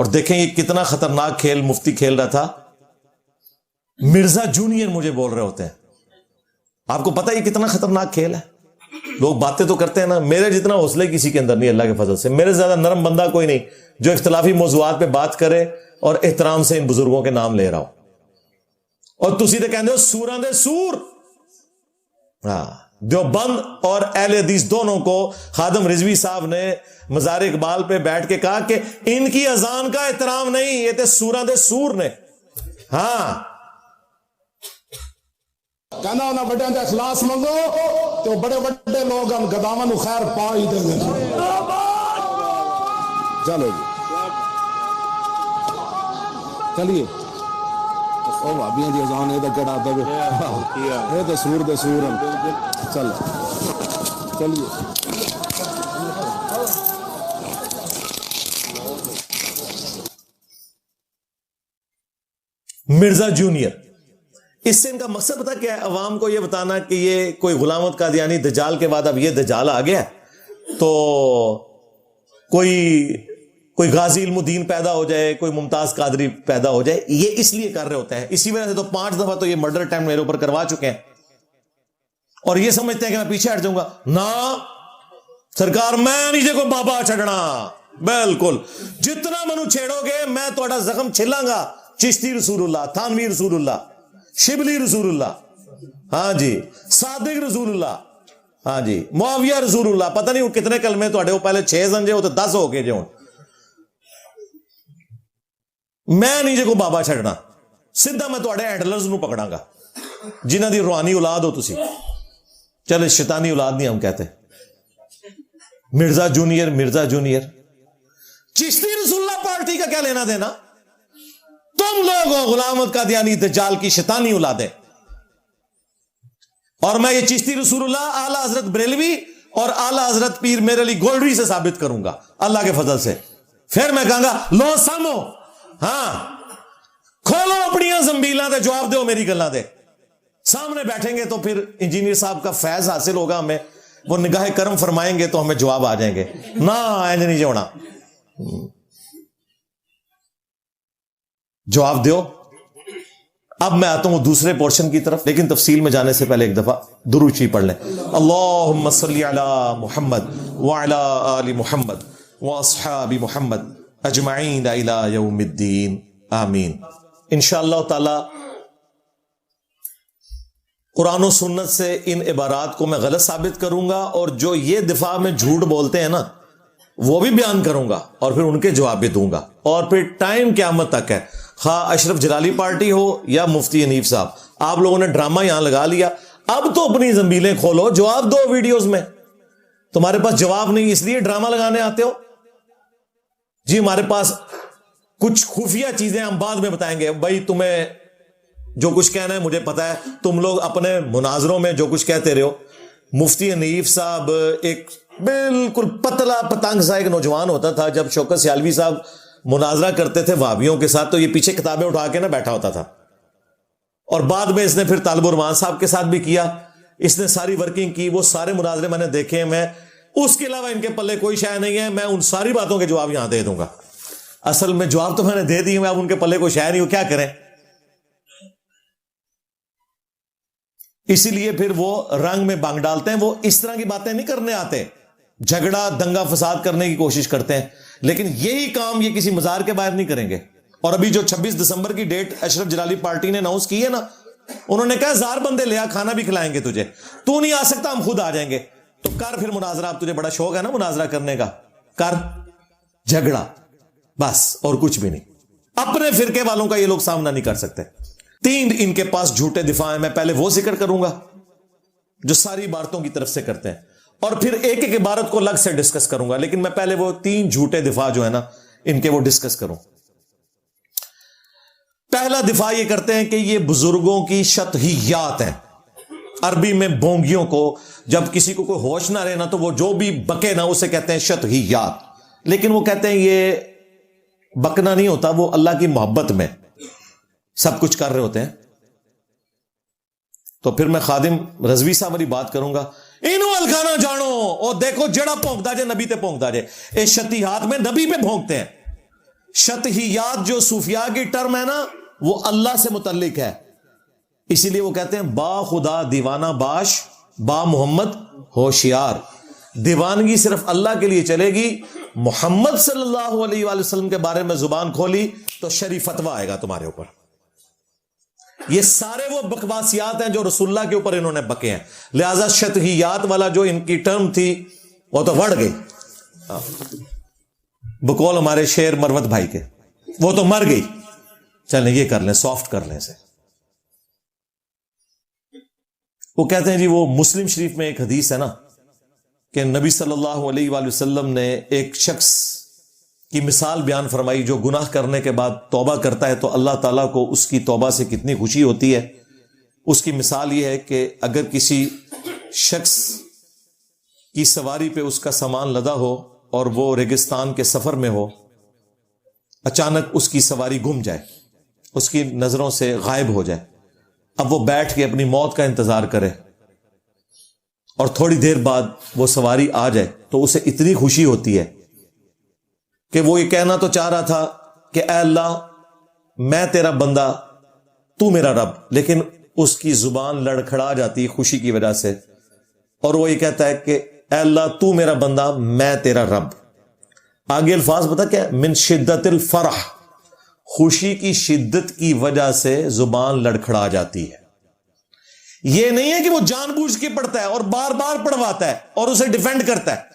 اور دیکھیں یہ کتنا خطرناک کھیل مفتی کھیل رہا تھا. مرزا جونیئر مجھے بول رہے ہوتے ہیں. آپ کو پتا یہ کتنا خطرناک کھیل ہے؟ لوگ باتیں تو کرتے ہیں نا, میرے جتنا حوصلہ کسی کے اندر نہیں اللہ کے فضل سے. میرے زیادہ نرم بندہ کوئی نہیں جو اختلافی موضوعات پہ بات کرے اور احترام سے ان بزرگوں کے نام لے رہا ہو. اور تسی تو کہتے ہو سوراں دے سور. ہاں, دیوبند اور اہل حدیث دونوں کو خادم رضوی صاحب نے مزار اقبال پہ بیٹھ کے کہا کہ ان کی اذان کا احترام نہیں, یہ تے سوراں دے سور نے. ہاں, کہنا انہاں بڑے دا اخلاص منگو تو بڑے بڑے لوگ ہم گداواں نو خیر پا ہی دیں گے. چلو جی چلیے او بھابیاں دی اذان اے تے کڑا دے اے تے سور دے سور چل چلیے. مرزا جونیئر, اس سے ان کا مقصد پتا کیا ہے؟ عوام کو یہ بتانا کہ یہ کوئی غلامت قادیانی دجال کے بعد اب یہ دجال آ گیا تو کوئی غازی علم الدین پیدا ہو جائے, کوئی ممتاز قادری پیدا ہو جائے. یہ اس لیے کر رہے ہوتے ہیں. اسی وجہ سے تو 5 دفعہ تو یہ مرڈر اٹیمپٹ میرے اوپر کروا چکے ہیں اور یہ سمجھتے ہیں کہ میں پیچھے ہٹ جاؤں گا. نہ سرکار, میں نہیں جے کوئی بابا چھڑنا, بالکل جتنا منو چھیڑو گے میں تھوڑا زخم چھلاں گا. چشتی رسول اللہ, تھانوی رسول اللہ, شبلی رسول اللہ, ہاں جی, صادق رسول اللہ, ہاں جی, معاویہ رسول اللہ. پتہ نہیں وہ کتنے کلمے تو پہلے 6 سمجھے ہو تو 10 ہو گئے جو. میں نہیں جے کو بابا چھڑنا, سیدھا میں تھوڑے ہینڈلرز نو پکڑاں گا جنہ دی روحانی اولاد ہو تسی. چلے شیطانی اولاد نہیں ہم کہتے. مرزا جونیئر چشتی رسول اللہ پارٹی کا کیا لینا دینا؟ تم لوگ ہو غلامت قادیانی دجال کی شیطانی اولادیں. اور میں یہ چشتی رسول اللہ اعلیٰ حضرت بریلوی اور اعلیٰ حضرت پیر میر علی گولڈری سے ثابت کروں گا اللہ کے فضل سے. پھر میں کہوں گا لو سامو, ہاں کھولو اپنی زنبیلاں دے, جواب دو میری گلاں دے. سامنے بیٹھیں گے تو پھر انجینئر صاحب کا فیض حاصل ہوگا ہمیں, وہ نگاہ کرم فرمائیں گے تو ہمیں جواب آ جائیں گے. نہ اینج نہیں جوڑا, جواب دیو. اب میں آتا ہوں دوسرے پورشن کی طرف, لیکن تفصیل میں جانے سے پہلے ایک دفعہ درود شریف پڑھ لیں. اللہم صلی علی محمد وعلی آل محمد واصحاب محمد اجمعین الی یوم الدین, آمین. انشاءاللہ تعالی قرآن و سنت سے ان عبارات کو میں غلط ثابت کروں گا, اور جو یہ دفاع میں جھوٹ بولتے ہیں نا وہ بھی بیان کروں گا اور پھر ان کے جواب بھی دوں گا. اور پھر ٹائم قیامت تک ہے, خواہ اشرف جلالی پارٹی ہو یا مفتی حنیف صاحب, آپ لوگوں نے ڈرامہ یہاں لگا لیا. اب تو اپنی زنبیلیں کھولو, جواب دو ویڈیوز میں. تمہارے پاس جواب نہیں اس لیے ڈرامہ لگانے آتے ہو جی. ہمارے پاس کچھ خفیہ چیزیں ہم بعد میں بتائیں گے. بھائی تمہیں جو کچھ کہنا ہے مجھے پتا ہے, تم لوگ اپنے مناظروں میں جو کچھ کہتے رہے ہو. مفتی حنیف صاحب ایک بالکل پتلا پتنگ سا ایک نوجوان ہوتا تھا. جب شوکت سیالوی صاحب مناظرہ کرتے تھے وہابیوں کے ساتھ تو یہ پیچھے کتابیں اٹھا کے نہ بیٹھا ہوتا تھا, اور بعد میں اس نے پھر طالب الرحمان صاحب کے ساتھ بھی کیا. اس نے ساری ورکنگ کی, وہ سارے مناظرے میں نے دیکھے. میں اس کے علاوہ ان کے پلے کوئی شے نہیں ہے. میں ان ساری باتوں کے جواب یہاں دے دوں گا. اصل میں جواب تو میں نے دے دی, میں اب ان کے پلے کوئی شے نہیں ہو, کیا کریں. اسی لیے پھر وہ رنگ میں بانگ ڈالتے ہیں. وہ اس طرح کی باتیں نہیں کرنے آتے, جھگڑا دنگا فساد کرنے کی کوشش کرتے ہیں, لیکن یہی کام یہ کسی مزار کے باہر نہیں کریں گے. اور ابھی جو 26 دسمبر کی ڈیٹ اشرف جلالی پارٹی نے اناؤنس کی ہے نا, انہوں نے کہا 1000 بندے لیا, کھانا بھی کھلائیں گے تجھے, تو نہیں آ سکتا ہم خود آ جائیں گے. تو کر پھر مناظرہ, اب تجھے بڑا شوق ہے نا مناظرہ کرنے کا, کر جھگڑا بس, اور کچھ بھی نہیں. اپنے فرقے والوں کا یہ لوگ سامنا نہیں کر سکتے. 3 ان کے پاس جھوٹے دفاع ہیں. میں پہلے وہ ذکر کروں گا جو ساری عبارتوں کی طرف سے کرتے ہیں, اور پھر ایک ایک عبارت کو الگ سے ڈسکس کروں گا. لیکن میں پہلے وہ 3 جھوٹے دفاع جو ہے نا ان کے وہ ڈسکس کروں. پہلا دفاع یہ کرتے ہیں کہ یہ بزرگوں کی شطحیات ہیں. عربی میں بونگیوں کو, جب کسی کو کوئی ہوش نہ رہے نا تو وہ جو بھی بکے نا اسے کہتے ہیں شطحیات. لیکن وہ کہتے ہیں یہ بکنا نہیں ہوتا, وہ اللہ کی محبت میں سب کچھ کر رہے ہوتے ہیں. تو پھر میں خادم رضوی صاحب والی بات کروں گا. انہوں الکھانا جانو, اور دیکھو جڑا بھونکتا جائے نبی تے بھونکتا جائے. اس شطحیات میں نبی پہ بھونکتے ہیں. شطحیات جو صوفیاء کی ٹرم ہے نا وہ اللہ سے متعلق ہے، اسی لیے وہ کہتے ہیں با خدا دیوانہ باش، با محمد ہوشیار. دیوانگی صرف اللہ کے لیے چلے گی، محمد صلی اللہ علیہ وآلہ وسلم کے بارے میں زبان کھولی تو شرعی فتویٰ آئے گا تمہارے اوپر. یہ سارے وہ بکواسیات ہیں جو رسول اللہ کے اوپر انہوں نے بکے ہیں. لہذا شطحیات والا جو ان کی ٹرم تھی وہ تو وڑ گئی، بقول ہمارے شیر مروت بھائی کے، وہ تو مر گئی. چلیں یہ کر لیں، سافٹ کر لیں اسے. وہ کہتے ہیں جی وہ مسلم شریف میں ایک حدیث ہے نا کہ نبی صلی اللہ علیہ وآلہ وسلم نے ایک شخص کی مثال بیان فرمائی جو گناہ کرنے کے بعد توبہ کرتا ہے تو اللہ تعالیٰ کو اس کی توبہ سے کتنی خوشی ہوتی ہے. اس کی مثال یہ ہے کہ اگر کسی شخص کی سواری پہ اس کا سامان لدا ہو اور وہ ریگستان کے سفر میں ہو، اچانک اس کی سواری گم جائے، اس کی نظروں سے غائب ہو جائے. اب وہ بیٹھ کے اپنی موت کا انتظار کرے اور تھوڑی دیر بعد وہ سواری آ جائے تو اسے اتنی خوشی ہوتی ہے کہ وہ یہ کہنا تو چاہ رہا تھا کہ اے اللہ میں تیرا بندہ تو میرا رب، لیکن اس کی زبان لڑکھڑا جاتی ہے خوشی کی وجہ سے، اور وہ یہ کہتا ہے کہ اے اللہ تو میرا بندہ میں تیرا رب. آگے الفاظ پتہ کیا ہے؟ من شدت الفرح، خوشی کی شدت کی وجہ سے زبان لڑکھڑا جاتی ہے. یہ نہیں ہے کہ وہ جان بوجھ کے پڑھتا ہے اور بار بار پڑھواتا ہے اور اسے ڈیفینڈ کرتا ہے.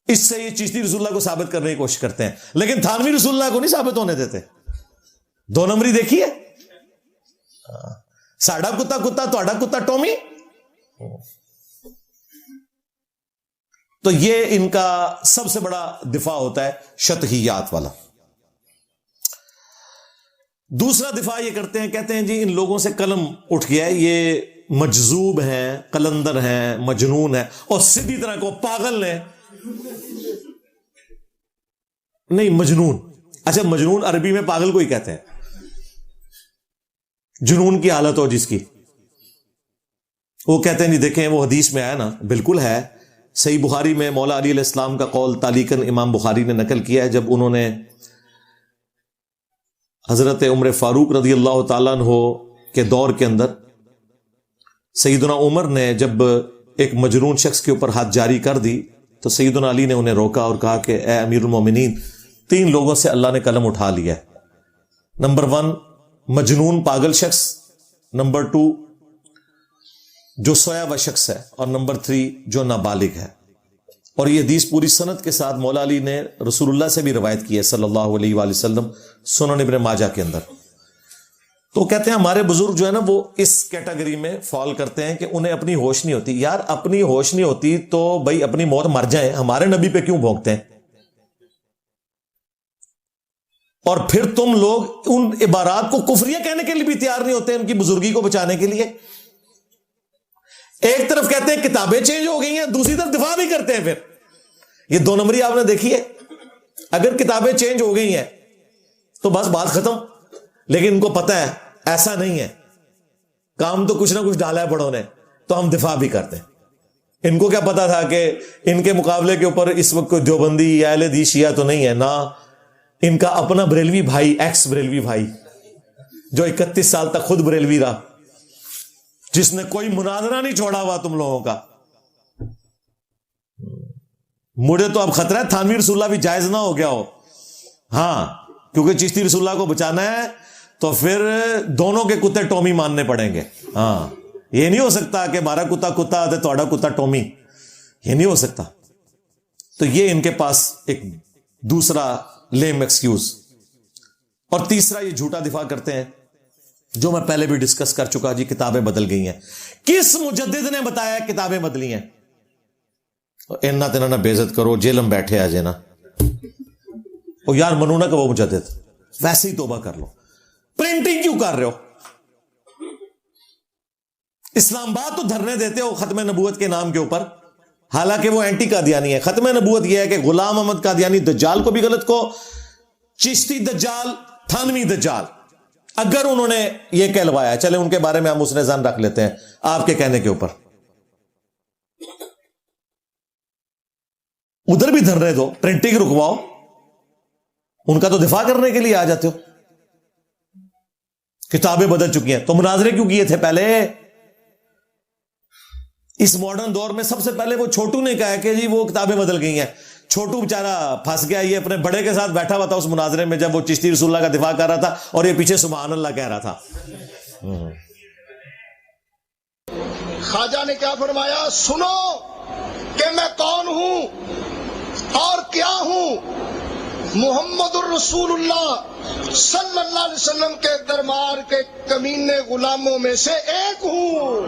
اس سے یہ چشتی رسول اللہ کو ثابت کرنے کی کوشش کرتے ہیں، لیکن تھانوی رسول اللہ کو نہیں ثابت ہونے دیتے. دو نمبری دیکھیے، ساڑھا کتا کتا توڑا کتا ٹومی. تو یہ ان کا سب سے بڑا دفاع ہوتا ہے شطحیات والا. دوسرا دفاع یہ کرتے ہیں، کہتے ہیں جی ان لوگوں سے قلم اٹھ گیا ہے، یہ مجذوب ہیں، قلندر ہیں، مجنون ہیں، اور سیدھی طرح کو پاگل ہیں. نہیں مجنون، اچھا مجنون عربی میں پاگل کو ہی کہتے ہیں، جنون کی حالت ہو جس کی. وہ کہتے ہیں جی دیکھیں وہ حدیث میں آیا نا، بالکل ہے، صحیح بخاری میں مولا علی علیہ السلام کا قول تعلیقاً امام بخاری نے نقل کیا ہے. جب انہوں نے حضرت عمر فاروق رضی اللہ تعالیٰ عنہ کے دور کے اندر سیدنا عمر نے جب ایک مجنون شخص کے اوپر ہاتھ جاری کر دی تو سیدنا علی نے انہیں روکا اور کہا کہ اے امیر المومنین، 3 لوگوں سے اللہ نے قلم اٹھا لیا ہے. نمبر 1 مجنون پاگل شخص، نمبر 2 جو سویا ہوا شخص ہے، اور نمبر 3 جو نابالغ ہے. اور یہ حدیث پوری سند کے ساتھ مولا علی نے رسول اللہ سے بھی روایت کی ہے صلی اللہ علیہ وآلہ وسلم، سنن ابن ماجہ کے اندر. تو کہتے ہیں ہمارے بزرگ جو ہے نا وہ اس کیٹیگری میں فال کرتے ہیں کہ انہیں اپنی ہوش نہیں ہوتی. یار اپنی ہوش نہیں ہوتی تو بھائی اپنی موت مر جائیں، ہمارے نبی پہ کیوں بھونکتے ہیں؟ اور پھر تم لوگ ان عبارات کو کفریہ کہنے کے لیے بھی تیار نہیں ہوتے ان کی بزرگی کو بچانے کے لیے. ایک طرف کہتے ہیں کتابیں چینج ہو گئی ہیں، دوسری طرف دفاع بھی کرتے ہیں. پھر یہ 2 نمبری آپ نے دیکھی ہے. اگر کتابیں چینج ہو گئی ہیں تو بس بات ختم، لیکن ان کو پتہ ہے ایسا نہیں ہے، کام تو کچھ نہ کچھ ڈالا ہے بڑوں نے، تو ہم دفاع بھی کرتے ہیں. ان کو کیا پتا تھا کہ ان کے مقابلے کے اوپر اس وقت کوئی دیوبندی یا اہل حدیث شیعہ تو نہیں ہے، نہ ان کا اپنا بریلوی بھائی، ایکس بریلوی بھائی جو 31 سال تک خود بریلوی رہا، جس نے کوئی مناظرہ نہیں چھوڑا ہوا تم لوگوں کا. مجھے تو اب خطرہ ہے تھانوی رسول اللہ بھی جائز نہ ہو گیا ہو. ہاں کیونکہ چشتی رسول اللہ کو بچانا ہے تو پھر دونوں کے کتے ٹومی ماننے پڑیں گے. ہاں یہ نہیں ہو سکتا کہ ہمارا کتا کتا ہے توڑا کتا ٹومی، یہ نہیں ہو سکتا. تو یہ ان کے پاس ایک دوسرا لیم ایکسکیوز. اور تیسرا یہ جھوٹا دفاع کرتے ہیں جو میں پہلے بھی ڈسکس کر چکا، جی کتابیں بدل گئی ہیں. کس مجدد نے بتایا کتابیں بدلی ہیں؟ اینا تینا نہ بےزت کرو، جیل میں بیٹھے آ جانا. او یار منو نہ کہ وہ مجدد، ویسے ہی توبہ کر لو. پرنٹنگ کیوں کر رہے ہو؟ اسلام آباد تو دھرنے دیتے ہو ختم نبوت کے نام کے اوپر، حالانکہ وہ اینٹی قادیانی ہے. ختم نبوت یہ ہے کہ غلام احمد قادیانی دجال کو بھی غلط کو، چشتی دجال، تھانوی دجال، اگر انہوں نے یہ کہلوایا، چلے ان کے بارے میں ہم اس نے زن رکھ لیتے ہیں آپ کے کہنے کے اوپر. ادھر بھی دھرنے دو، پرنٹنگ رکواؤ. ان کا تو دفاع کرنے کے لیے آ جاتے ہو. کتابیں بدل چکی ہیں تو مناظرے کیوں کیے تھے پہلے؟ اس ماڈرن دور میں سب سے پہلے وہ چھوٹو نے کہا کہ جی وہ کتابیں بدل گئی ہیں. چھوٹو بیچارہ پھنس گیا, یہ اپنے بڑے کے ساتھ بیٹھا ہوا تھا اس مناظرے میں جب وہ چشتی رسول اللہ کا دفاع کر رہا تھا اور یہ پیچھے سبحان اللہ کہہ رہا تھا. خواجہ نے کیا فرمایا؟ سنو کہ میں کون ہوں اور کیا ہوں. محمد الرسول اللہ صلی اللہ علیہ وسلم کے دربار کے کمینے غلاموں میں سے ایک ہوں.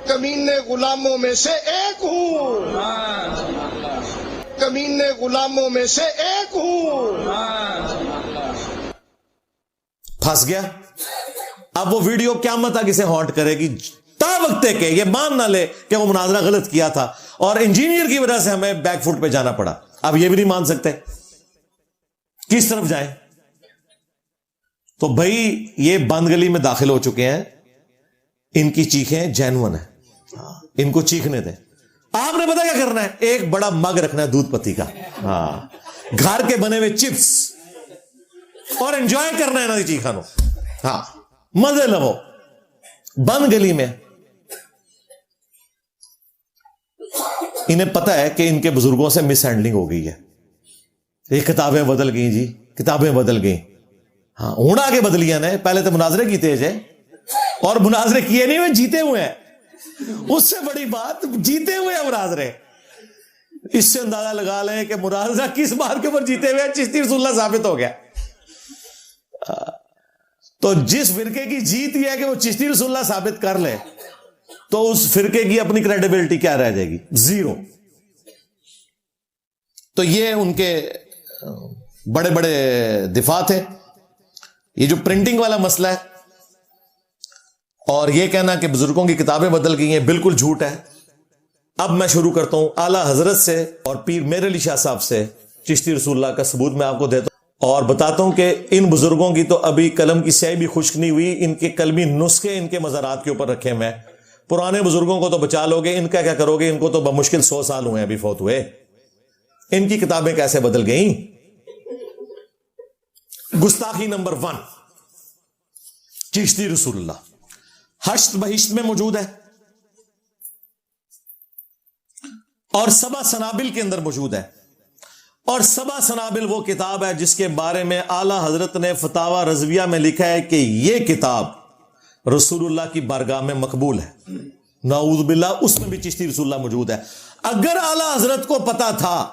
کمینے غلاموں میں سے ایک ہوں. کمینے غلاموں میں سے ایک ہوں. پھنس گیا. اب وہ ویڈیو قیامت تک اسے ہانٹ کرے گی تا وقت کہ یہ مان نہ لے کہ وہ مناظرہ غلط کیا تھا اور انجینئر کی وجہ سے ہمیں بیک فٹ پہ جانا پڑا. اب یہ بھی نہیں مان سکتے, کس طرف جائیں؟ تو بھائی یہ بند گلی میں داخل ہو چکے ہیں, ان کی چیخیں جینون ہیں, ان کو چیخنے دیں. آپ نے پتا کیا کرنا ہے؟ ایک بڑا مگ رکھنا ہے دودھ پتی کا, گھر کے بنے ہوئے چپس, اور انجوائے کرنا ہے نا چیخا نو. ہاں مزے لو بند گلی میں. انہیں پتا ہے کہ ان کے بزرگوں سے مس ہینڈلنگ ہو گئی ہے. یہ کتابیں بدل گئی جی, کتابیں بدل گئی. ہاں ہوں آگے بدلی ہیں. پہلے تو مناظرے کی تیز ہے, اور مناظرے کیے نہیں ہوئے, جیتے ہوئے ہیں. اس سے بڑی بات جیتے ہوئے ہیں مناظرے. اس سے اندازہ لگا لیں کہ مناظرہ کس بات کے اوپر جیتے ہوئے ہیں. چشتی رسول اللہ ثابت ہو گیا. تو جس فرقے کی جیت یہ ہے کہ وہ چشتی رسول اللہ ثابت کر لے, تو اس فرقے کی اپنی کریڈیبلٹی کیا رہ جائے گی؟ زیرو. تو یہ ان کے بڑے بڑے دفاع تھے. یہ جو پرنٹنگ والا مسئلہ ہے اور یہ کہنا کہ بزرگوں کی کتابیں بدل گئی ہیں, بالکل جھوٹ ہے. اب میں شروع کرتا ہوں اعلی حضرت سے اور پیر میر علی شاہ صاحب سے چشتی رسول اللہ کا ثبوت میں آپ کو دیتا ہوں, اور بتاتا ہوں کہ ان بزرگوں کی تو ابھی قلم کی سیاہی بھی خشک نہیں ہوئی. ان کے قلمی نسخے ان کے مزارات کے اوپر رکھے میں. پرانے بزرگوں کو تو بچا لو گے, ان کا کیا کرو گے؟ ان کو تو بمشکل 100 سال ہوئے ابھی فوت ہوئے. ان کی کتابیں کیسے بدل گئیں؟ گستاخی نمبر 1, چشتی رسول اللہ حشت بہشت میں موجود ہے اور سبا سنابل کے اندر موجود ہے. اور سبا سنابل وہ کتاب ہے جس کے بارے میں اعلی حضرت نے فتاوی رضویہ میں لکھا ہے کہ یہ کتاب رسول اللہ کی بارگاہ میں مقبول ہے. نعوذ باللہ, اس میں بھی چشتی رسول اللہ موجود ہے. اگر اعلی حضرت کو پتا تھا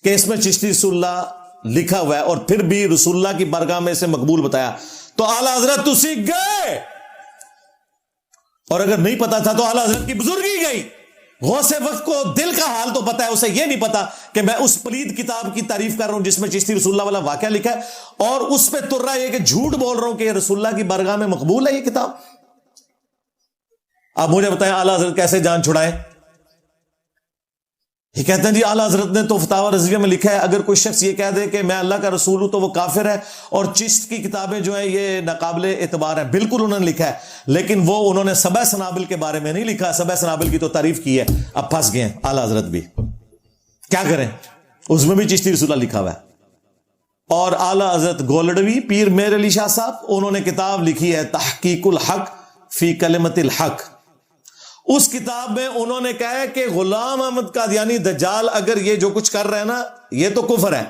کہ اس میں چشتی رسول اللہ لکھا ہوا ہے اور پھر بھی رسول اللہ کی بارگاہ میں اسے مقبول بتایا, تو اعلی حضرت تو سیکھ گئے. اور اگر نہیں پتا تھا تو اعلی حضرت کی بزرگی گئی. غوث وقت کو دل کا حال تو پتا ہے, اسے یہ نہیں پتا کہ میں اس پلید کتاب کی تعریف کر رہا ہوں جس میں چشتی رسول اللہ والا واقعہ لکھا ہے, اور اس پہ تر رہا ہے کہ جھوٹ بول رہا ہوں کہ رسول اللہ کی بارگاہ میں مقبول ہے یہ کتاب. اب مجھے بتائیں اعلی حضرت کیسے جان چھڑائیں؟ یہ کہتے ہیں جی اعلی حضرت نے تو فتاوی رضویہ میں لکھا ہے اگر کوئی شخص یہ کہہ دے کہ میں اللہ کا رسول ہوں تو وہ کافر ہے, اور چشت کی کتابیں جو ہیں یہ ناقابل اعتبار ہیں. بالکل انہوں نے لکھا ہے, لیکن وہ انہوں نے سبع سنابل کے بارے میں نہیں لکھا. سبع سنابل کی تو تعریف کی ہے, اب پھنس گئے ہیں اعلی حضرت بھی. کیا کریں؟ اس میں بھی چشتی رسول اللہ لکھا ہوا ہے. اور اعلی حضرت گولڈوی پیر میر علی شاہ صاحب, انہوں نے کتاب لکھی ہے تحقیق الحق فی کلمت الحق. اس کتاب میں انہوں نے کہا ہے کہ غلام احمد قادیانی دجال اگر یہ جو کچھ کر رہے ہیں نا یہ تو کفر ہے.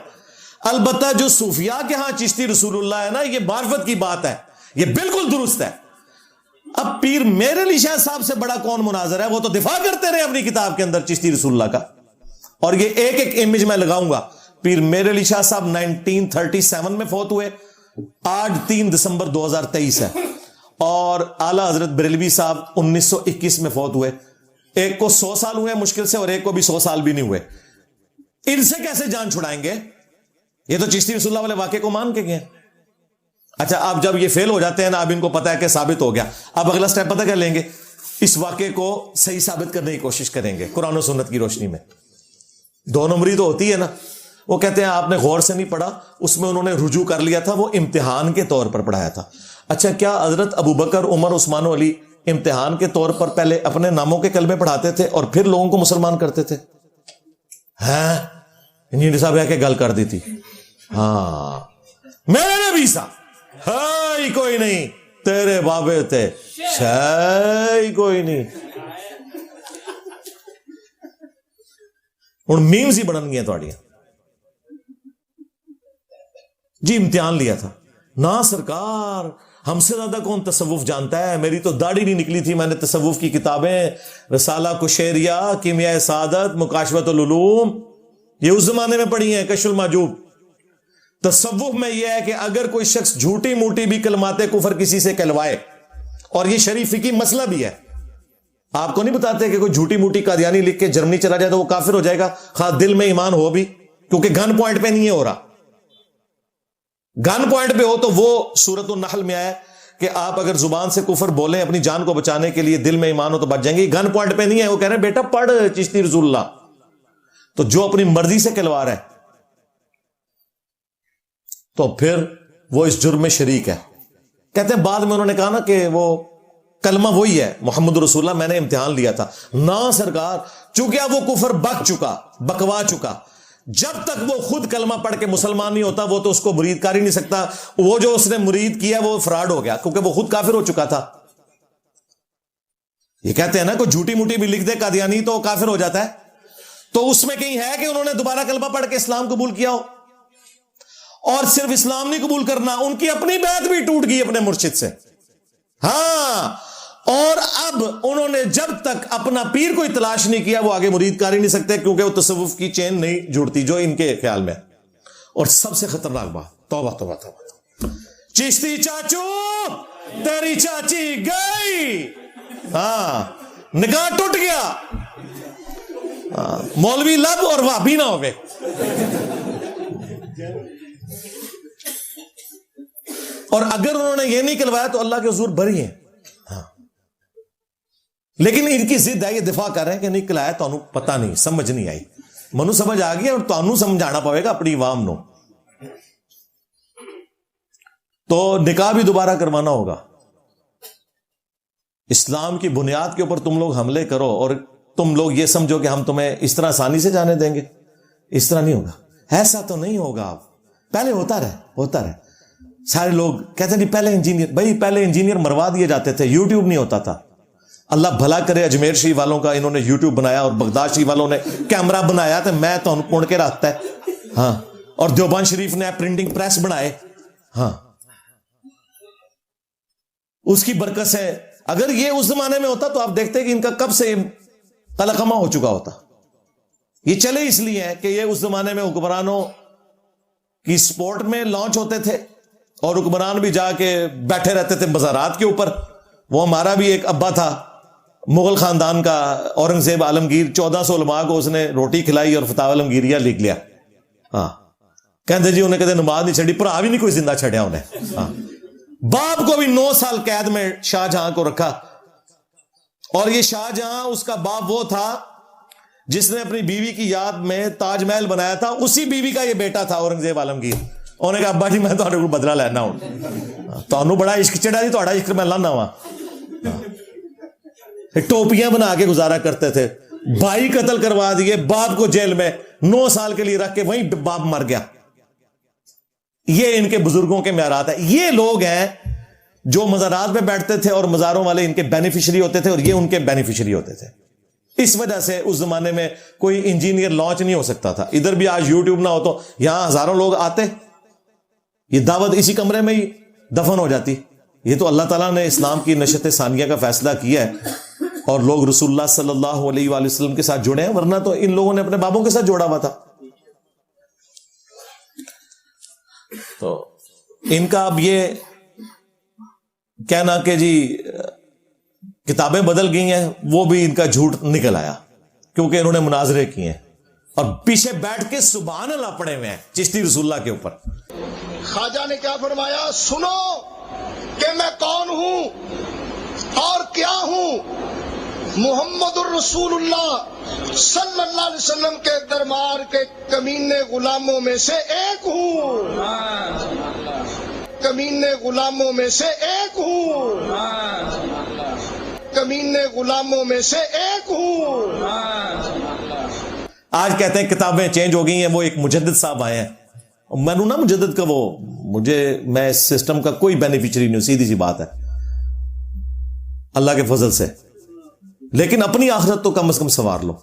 البتہ جو صوفیاء کے ہاں چشتی رسول اللہ ہے نا, یہ معرفت کی بات ہے, یہ بالکل درست ہے. اب پیر میر علی شاہ صاحب سے بڑا کون مناظر ہے؟ وہ تو دفاع کرتے رہے اپنی کتاب کے اندر چشتی رسول اللہ کا. اور یہ ایک ایک امیج میں لگاؤں گا. پیر میر علی شاہ صاحب 1937 میں فوت ہوئے, آج 3 دسمبر 2023 ہے. اور اعلی حضرت بریلوی صاحب 1921 میں فوت ہوئے. ایک کو 100 سال ہوئے مشکل سے, اور ایک کو بھی 100 سال بھی نہیں ہوئے. ان سے کیسے جان چھڑائیں گے؟ یہ تو چشتی رسول اللہ والے واقعے کو مان کے گئے. اچھا اب جب یہ فیل ہو جاتے ہیں نا, اب ان کو پتا ہے کہ ثابت ہو گیا, اب اگلا سٹیپ پتہ کیا لیں گے؟ اس واقعے کو صحیح ثابت کرنے کی کوشش کریں گے قرآن و سنت کی روشنی میں. 2 نمبری تو ہوتی ہے نا, وہ کہتے ہیں آپ نے غور سے نہیں پڑھا, اس میں انہوں نے رجوع کر لیا تھا, وہ امتحان کے طور پر پڑھایا تھا. اچھا کیا حضرت ابو بکر عمر عثمان و علی امتحان کے طور پر پہلے اپنے ناموں کے کلمے پڑھاتے تھے اور پھر لوگوں کو مسلمان کرتے تھے؟ ہاں انجینئر صاحب ہے کہ گل کر دی تھی ہاں میرے نبی سا ہے کوئی نہیں تیرے بابے تے ہے کوئی نہیں. ہوں میمز ہی بنن گیا تھوڑیاں جی امتحان لیا تھا نا سرکار ہم سے زیادہ کون تصوف جانتا ہے, میری تو داڑھی نہیں نکلی تھی, میں نے تصوف کی کتابیں رسالہ کشیریہ, کیمیائے سعادت, مکاشفت العلوم یہ اس زمانے میں پڑھی ہیں, کشف المحجوب. تصوف میں یہ ہے کہ اگر کوئی شخص جھوٹی موٹی بھی کلمات کفر کسی سے کہلوائے, اور یہ شریف فقہی مسئلہ بھی ہے, آپ کو نہیں بتاتے کہ کوئی جھوٹی موٹی قادیانی لکھ کے جرمنی چلا جائے تو وہ کافر ہو جائے گا, خواہ دل میں ایمان ہو بھی, کیونکہ گن پوائنٹ پہ نہیں ہے ہو رہا. گن پوائنٹ پہ ہو تو وہ سورۃ النحل میں آیا کہ آپ اگر زبان سے کفر بولیں اپنی جان کو بچانے کے لیے, دل میں ایمان ہو تو بچ جائیں گے. گن پوائنٹ پہ نہیں ہے, وہ کہہ رہے ہیں بیٹا پڑھ چشتی رسول اللہ. تو جو اپنی مرضی سے کہلوا رہا ہے تو پھر وہ اس جرم میں شریک ہے. کہتے ہیں بعد میں انہوں نے کہا نا کہ وہ کلمہ وہی ہے محمد رسول اللہ, میں نے امتحان لیا تھا. نا سرکار, چونکہ اب وہ کفر بکوا چکا, جب تک وہ خود کلمہ پڑھ کے مسلمان نہیں ہوتا وہ تو اس کو مرید کر ہی نہیں سکتا. وہ جو اس نے مرید کیا وہ فراڈ ہو گیا, کیونکہ وہ خود کافر ہو چکا تھا. یہ کہتے ہیں نا کوئی جھوٹی موٹی بھی لکھ دے قادیانی تو کافر ہو جاتا ہے. تو اس میں کہیں ہے کہ انہوں نے دوبارہ کلمہ پڑھ کے اسلام قبول کیا ہو؟ اور صرف اسلام نہیں قبول کرنا, ان کی اپنی بیعت بھی ٹوٹ گئی اپنے مرشد سے. ہاں, اور اب انہوں نے جب تک اپنا پیر کوئی تلاش نہیں کیا وہ آگے مرید کر ہی نہیں سکتے, کیونکہ وہ تصوف کی چین نہیں جڑتی جو ان کے خیال میں. اور سب سے خطرناک بات, توبہ توبہ توبہ, چشتی چاچو تیری چاچی گئی, ہاں نکاح ٹوٹ گیا, مولوی لب اور وہابی نہ ہوئے. اور اگر انہوں نے یہ نہیں کلوایا تو اللہ کے حضور بری ہیں. لیکن ان کی ضد ہے, یہ دفاع کر رہے ہیں کہ نہیں کلایا تو انہوں پتہ نہیں, سمجھ نہیں آئی. منو سمجھ آ گئی اور تو انہوں سمجھانا پڑے گا اپنی عوام نو. تو نکاح بھی دوبارہ کروانا ہوگا. اسلام کی بنیاد کے اوپر تم لوگ حملے کرو اور تم لوگ یہ سمجھو کہ ہم تمہیں اس طرح آسانی سے جانے دیں گے. اس طرح نہیں ہوگا, ایسا تو نہیں ہوگا. آپ پہلے ہوتا رہے. سارے لوگ کہتے ہیں پہلے انجینئر, بھائی پہلے انجینئر مروا دیے جاتے تھے, یوٹیوب نہیں ہوتا تھا. اللہ بھلا کرے اجمیر شریف والوں کا, انہوں نے یوٹیوب بنایا, اور بغداد شریف والوں نے کیمرہ بنایا تو میں تو پڑھ کے رکھتا ہے. ہاں, اور دیوبند شریف نے پرنٹنگ پریس بنائے. ہاں, اس کی برکت سے. اگر یہ اس زمانے میں ہوتا تو آپ دیکھتے کہ ان کا کب سے قلقمہ ہو چکا ہوتا. یہ چلے اس لیے ہے کہ یہ اس زمانے میں حکمرانوں کی سپورٹ میں لانچ ہوتے تھے, اور حکمران بھی جا کے بیٹھے رہتے تھے مزارات کے اوپر. وہ ہمارا بھی ایک ابا تھا مغل خاندان کا, اورنگزیب عالمگیر, 1400 علماء کو اس نے روٹی کھلائی اور فتاوی عالمگیریہ لکھ لیا. ہاں, کہتے جی انہیں کہتے نماز نہیں چھڑی, بھرا بھی نہیں کوئی زندہ چھڑیا انہیں. ہاں, باپ کو بھی 9 سال قید میں شاہ جہاں کو رکھا. اور یہ شاہ جہاں اس کا باپ وہ تھا جس نے اپنی بیوی کی یاد میں تاج محل بنایا تھا, اسی بیوی کا یہ بیٹا تھا اورنگزیب عالمگیر. انہوں نے کہا ابا جی میں تھوڑے کو بدلہ لینا ہوں, تمہیں بڑا عشق چڑھا جی, تھوڑا عشق میں لانا وا. ٹوپیاں بنا کے گزارا کرتے تھے. بھائی قتل کروا دیے, باپ کو جیل میں 9 سال کے لیے رکھ کے وہیں باپ مر گیا. یہ ان کے بزرگوں کے معیارات ہیں. یہ لوگ ہیں جو مزارات پہ بیٹھتے تھے اور مزاروں والے ان کے بینیفیشری ہوتے تھے اور یہ ان کے بینیفیشری ہوتے تھے. اس وجہ سے اس زمانے میں کوئی انجینئر لانچ نہیں ہو سکتا تھا. ادھر بھی آج یوٹیوب نہ ہو تو یہاں ہزاروں لوگ آتے, یہ دعوت اسی کمرے میں ہی دفن ہو جاتی. یہ تو اللہ تعالیٰ نے اسلام کی نشت ثانیہ کا فیصلہ کیا ہے, اور لوگ رسول اللہ صلی اللہ علیہ وآلہ وسلم کے ساتھ جڑے ہیں, ورنہ تو ان لوگوں نے اپنے بابوں کے ساتھ جوڑا ہوا تھا. تو ان کا اب یہ کہنا کہ جی کتابیں بدل گئی ہیں, وہ بھی ان کا جھوٹ نکل آیا, کیونکہ انہوں نے مناظرے کیے ہیں اور پیچھے بیٹھ کے سبحان اللہ پڑے ہوئے ہیں چشتی رسول اللہ کے اوپر. خواجہ نے کیا فرمایا, سنو کہ میں کون ہوں اور کیا ہوں, محمد الرسول اللہ صلی اللہ علیہ وسلم کے دربار کے کمینے غلاموں میں سے ایک ہوں, کمینے غلاموں میں سے ایک ہوں, کمینے غلاموں میں سے ایک ہوں. آج کہتے ہیں کتابیں چینج ہو گئی ہیں, وہ ایک مجدد صاحب آئے ہیں, میں نے نا مجدد کا میں اس سسٹم کا کوئی بینیفیشری نہیں ہوں, سیدھی سی بات ہے اللہ کے فضل سے, لیکن اپنی آخرت تو کم از کم سنوار لو.